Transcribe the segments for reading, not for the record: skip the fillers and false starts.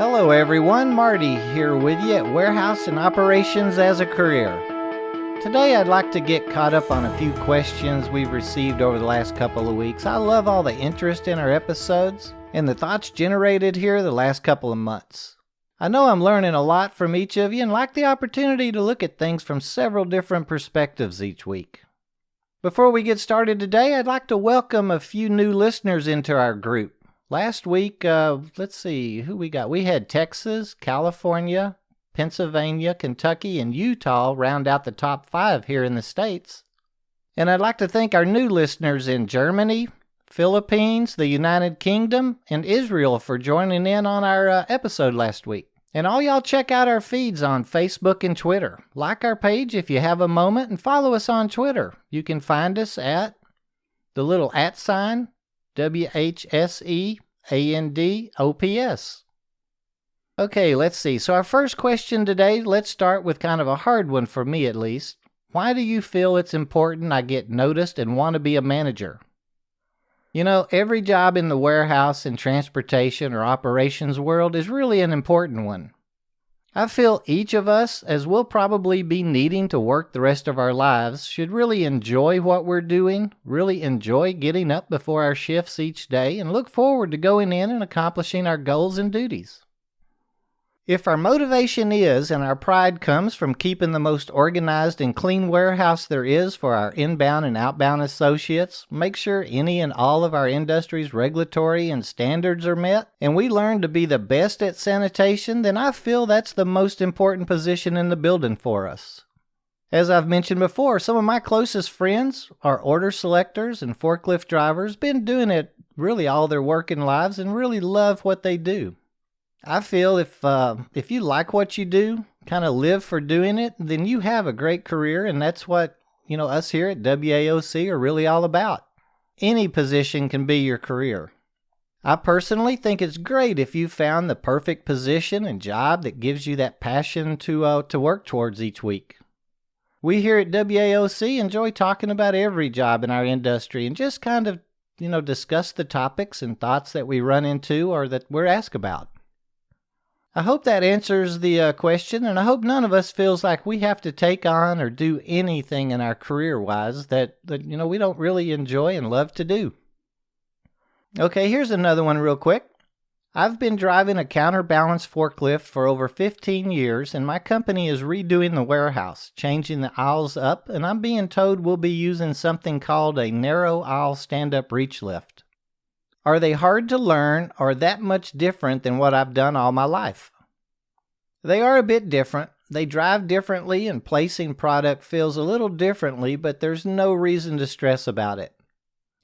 Hello everyone, Marty here with you at Warehouse and Operations as a Career. Today I'd like to get caught up on a few questions we've received over the last couple of weeks. I love all the interest in our episodes and the thoughts generated here the last couple of months. I know I'm learning a lot from each of you and like the opportunity to look at things from several different perspectives each week. Before we get started today, I'd like to welcome a few new listeners into our group. Last week, let's see who we got. We had Texas, California, Pennsylvania, Kentucky, and Utah round out the top 5 here in the States. And I'd like to thank our new listeners in Germany, Philippines, the United Kingdom, and Israel for joining in on our episode last week. And all y'all check out our feeds on Facebook and Twitter. Like our page if you have a moment and follow us on Twitter. You can find us at the little @ WHSEANDOPS. Okay, let's see. So our first question today, let's start with kind of a hard one for me at least. Why do you feel it's important I get noticed and want to be a manager? You know, every job in the warehouse and transportation or operations world is really an important one. I feel each of us, as we'll probably be needing to work the rest of our lives, should really enjoy what we're doing, really enjoy getting up before our shifts each day, and look forward to going in and accomplishing our goals and duties. If our motivation is and our pride comes from keeping the most organized and clean warehouse there is for our inbound and outbound associates, make sure any and all of our industry's regulatory and standards are met, and we learn to be the best at sanitation, then I feel that's the most important position in the building for us. As I've mentioned before, some of my closest friends are order selectors and forklift drivers, been doing it really all their working lives and really love what they do. I feel if you like what you do, kind of live for doing it, then you have a great career, and that's what, us here at WAOC are really all about. Any position can be your career. I personally think it's great if you found the perfect position and job that gives you that passion to work towards each week. We here at WAOC enjoy talking about every job in our industry and just kind of, discuss the topics and thoughts that we run into or that we're asked about. I hope that answers the question, and I hope none of us feels like we have to take on or do anything in our career-wise that we don't really enjoy and love to do. Okay, here's another one real quick. I've been driving a counterbalance forklift for over 15 years, and my company is redoing the warehouse, changing the aisles up, and I'm being told we'll be using something called a narrow aisle stand-up reach lift. Are they hard to learn or that much different than what I've done all my life? They are a bit different. They drive differently and placing product feels a little differently, but there's no reason to stress about it.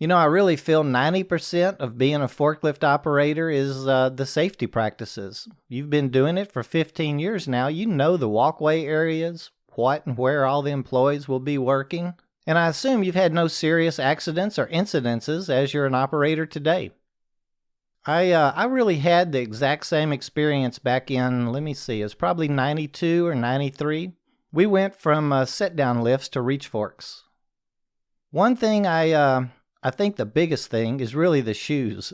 I really feel 90% of being a forklift operator is the safety practices. You've been doing it for 15 years now. You know the walkway areas, what and where all the employees will be working. And I assume you've had no serious accidents or incidences as you're an operator today. I really had the exact same experience back in, it was probably 92 or 93. We went from sit-down lifts to reach forks. One thing I think the biggest thing is really the shoes.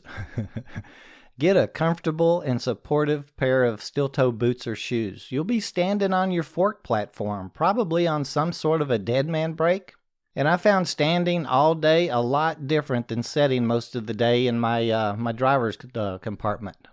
Get a comfortable and supportive pair of steel-toe boots or shoes. You'll be standing on your fork platform, probably on some sort of a dead man brake. And I found standing all day a lot different than sitting most of the day in my driver's compartment.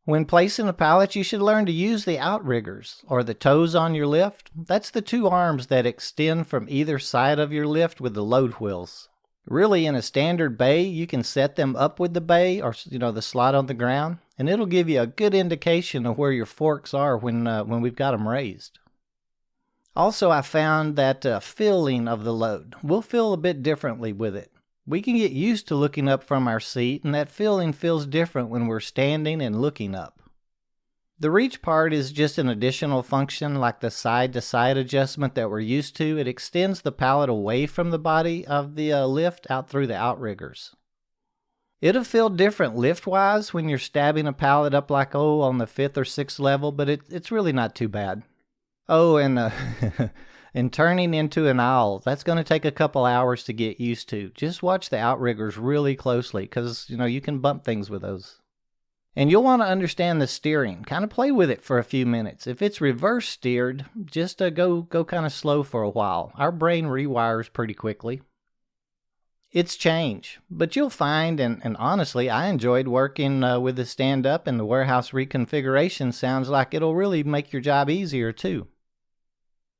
When placing a pallet, you should learn to use the outriggers, or the toes on your lift. That's the 2 arms that extend from either side of your lift with the load wheels. Really, in a standard bay, you can set them up with the bay or the slot on the ground, and it'll give you a good indication of where your forks are when we've got them raised. Also, I found that feeling of the load. We'll feel a bit differently with it. We can get used to looking up from our seat, and that feeling feels different when we're standing and looking up. The reach part is just an additional function like the side-to-side adjustment that we're used to. It extends the pallet away from the body of the lift out through the outriggers. It'll feel different lift-wise when you're stabbing a pallet up like, on the 5th or 6th level, but it's really not too bad. Oh, and turning into an aisle, that's going to take a couple hours to get used to. Just watch the outriggers really closely because, you can bump things with those. And you'll want to understand the steering. Kind of play with it for a few minutes. If it's reverse steered, just go kind of slow for a while. Our brain rewires pretty quickly. It's change, but you'll find, and honestly, I enjoyed working with the stand-up, and the warehouse reconfiguration sounds like it'll really make your job easier too.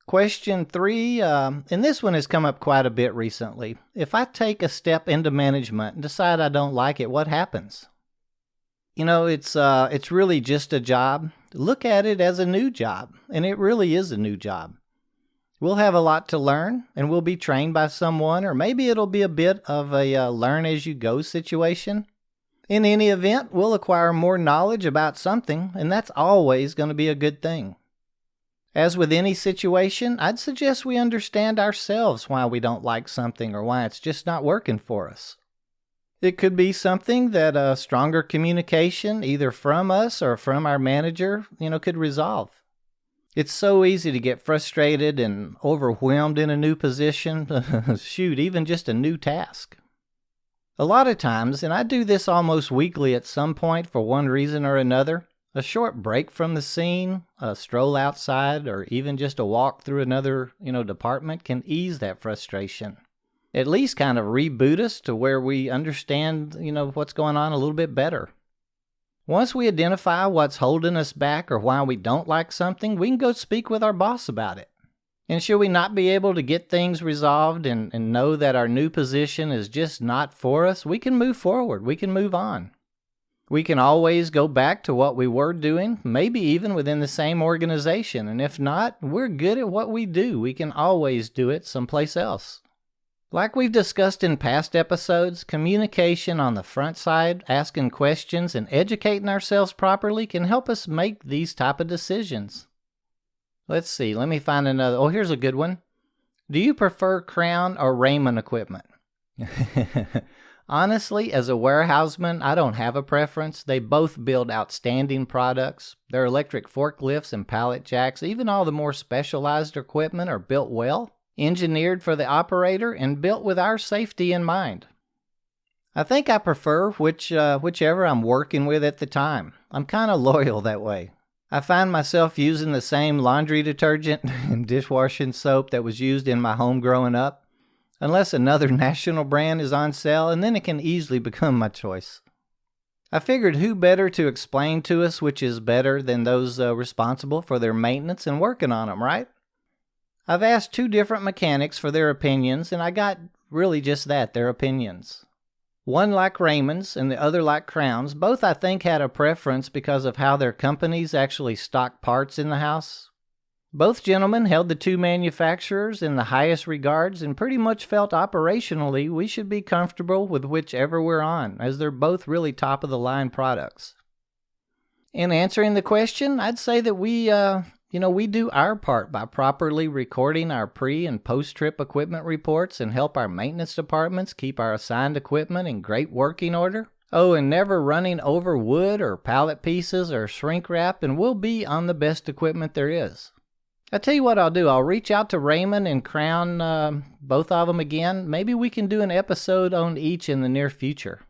Question 3, and this one has come up quite a bit recently. If I take a step into management and decide I don't like it, what happens? You know, it's really just a job. Look at it as a new job, and it really is a new job. We'll have a lot to learn, and we'll be trained by someone, or maybe it'll be a bit of a learn-as-you-go situation. In any event, we'll acquire more knowledge about something, and that's always going to be a good thing. As with any situation, I'd suggest we understand ourselves why we don't like something or why it's just not working for us. It could be something that a stronger communication, either from us or from our manager, could resolve. It's so easy to get frustrated and overwhelmed in a new position. Shoot, even just a new task. A lot of times, and I do this almost weekly at some point for one reason or another, a short break from the scene, a stroll outside, or even just a walk through another, department can ease that frustration. At least kind of reboot us to where we understand, what's going on a little bit better. Once we identify what's holding us back or why we don't like something, we can go speak with our boss about it. And should we not be able to get things resolved and know that our new position is just not for us, we can move forward. We can move on. We can always go back to what we were doing, maybe even within the same organization. And if not, we're good at what we do. We can always do it someplace else. Like we've discussed in past episodes, communication on the front side, asking questions, and educating ourselves properly can help us make these type of decisions. Let's see, let me find another. Oh, here's a good one. Do you prefer Crown or Raymond equipment? Honestly, as a warehouseman, I don't have a preference. They both build outstanding products. Their electric forklifts and pallet jacks, even all the more specialized equipment, are built well, engineered for the operator, and built with our safety in mind. I think I prefer whichever I'm working with at the time. I'm kind of loyal that way. I find myself using the same laundry detergent and dishwashing soap that was used in my home growing up, unless another national brand is on sale, and then it can easily become my choice. I figured who better to explain to us which is better than those responsible for their maintenance and working on them, right? I've asked 2 different mechanics for their opinions, and I got really just that, their opinions. One like Raymond's and the other like Crown's. Both, I think, had a preference because of how their companies actually stock parts in the house. Both gentlemen held the 2 manufacturers in the highest regards and pretty much felt operationally we should be comfortable with whichever we're on, as they're both really top-of-the-line products. In answering the question, I'd say that we do our part by properly recording our pre- and post-trip equipment reports and help our maintenance departments keep our assigned equipment in great working order. Oh, and never running over wood or pallet pieces or shrink wrap, and we'll be on the best equipment there is. I tell you what I'll do. I'll reach out to Raymond and Crown, both of them again. Maybe we can do an episode on each in the near future.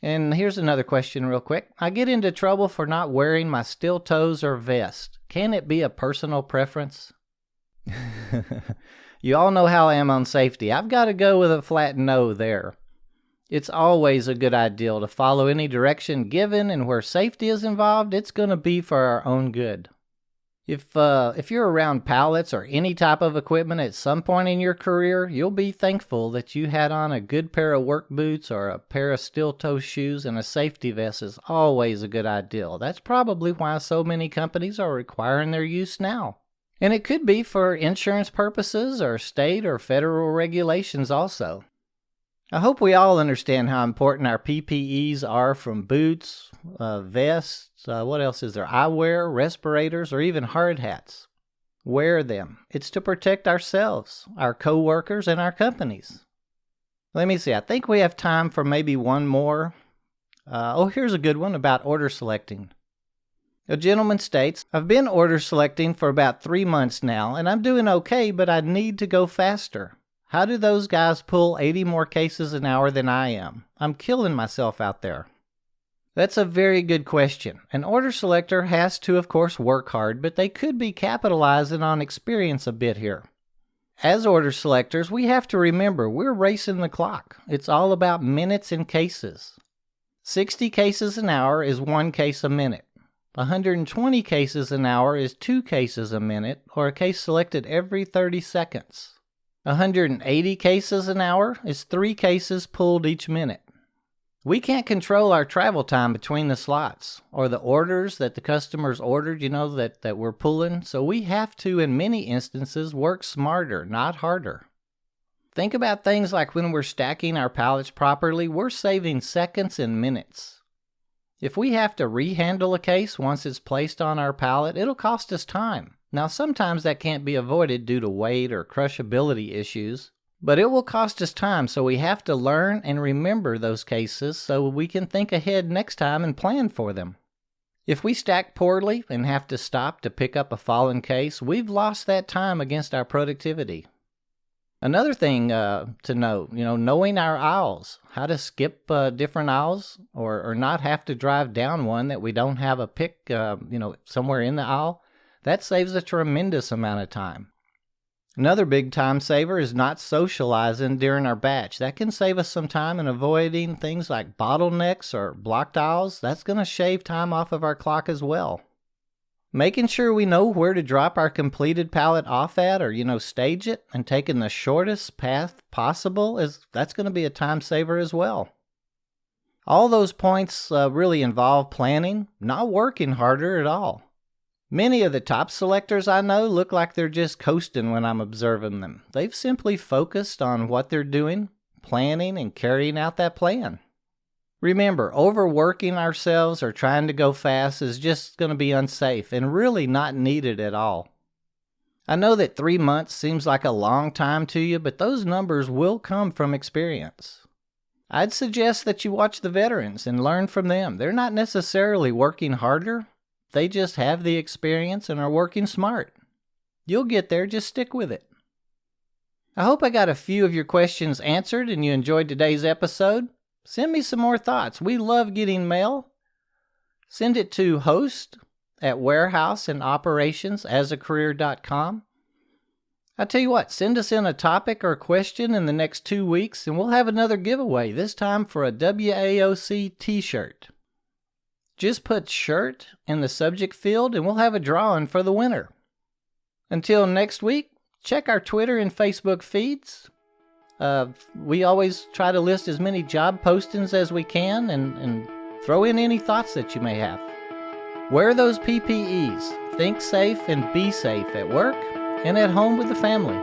And here's another question real quick. I get into trouble for not wearing my steel toes or vest. Can it be a personal preference? You all know how I am on safety. I've got to go with a flat no there. It's always a good idea to follow any direction given, and where safety is involved, it's going to be for our own good. If you're around pallets or any type of equipment at some point in your career, you'll be thankful that you had on a good pair of work boots or a pair of steel-toe shoes, and a safety vest is always a good idea. That's probably why so many companies are requiring their use now. And it could be for insurance purposes or state or federal regulations also. I hope we all understand how important our PPEs are, from boots, vests, what else is there? Eyewear, respirators, or even hard hats. Wear them. It's to protect ourselves, our co-workers, and our companies. Let me see. I think we have time for maybe one more. Here's a good one about order selecting. A gentleman states, I've been order selecting for about 3 months now, and I'm doing okay, but I need to go faster. How do those guys pull 80 more cases an hour than I am? I'm killing myself out there. That's a very good question. An order selector has to, of course, work hard, but they could be capitalizing on experience a bit here. As order selectors, we have to remember we're racing the clock. It's all about minutes and cases. 60 cases an hour is 1 case a minute. 120 cases an hour is 2 cases a minute, or a case selected every 30 seconds. 180 cases an hour is 3 cases pulled each minute. We can't control our travel time between the slots, or the orders that the customers ordered, that we're pulling, so we have to, in many instances, work smarter, not harder. Think about things like when we're stacking our pallets properly, we're saving seconds and minutes. If we have to rehandle a case once it's placed on our pallet, it'll cost us time. Now, sometimes that can't be avoided due to weight or crushability issues, but it will cost us time, so we have to learn and remember those cases so we can think ahead next time and plan for them. If we stack poorly and have to stop to pick up a fallen case, we've lost that time against our productivity. Another thing to note, knowing our aisles, how to skip different aisles or not have to drive down one that we don't have a pick, somewhere in the aisle, that saves a tremendous amount of time. Another big time saver is not socializing during our batch. That can save us some time in avoiding things like bottlenecks or blocked aisles. That's going to shave time off of our clock as well. Making sure we know where to drop our completed pallet off at or, stage it and taking the shortest path possible, that's going to be a time saver as well. All those points really involve planning, not working harder at all. Many of the top selectors I know look like they're just coasting when I'm observing them. They've simply focused on what they're doing, planning, and carrying out that plan. Remember, overworking ourselves or trying to go fast is just going to be unsafe and really not needed at all. I know that 3 months seems like a long time to you, but those numbers will come from experience. I'd suggest that you watch the veterans and learn from them. They're not necessarily working harder. They just have the experience and are working smart. You'll get there, just stick with it. I hope I got a few of your questions answered and you enjoyed today's episode. Send me some more thoughts. We love getting mail. Send it to host@warehouseandoperationsasacareer.com. I tell you what, send us in a topic or question in the next 2 weeks and we'll have another giveaway, this time for a WAOC t-shirt. Just put shirt in the subject field and we'll have a drawing for the winner. Until next week, check our Twitter and Facebook feeds. We always try to list as many job postings as we can and throw in any thoughts that you may have. Wear those PPEs. Think safe and be safe at work and at home with the family.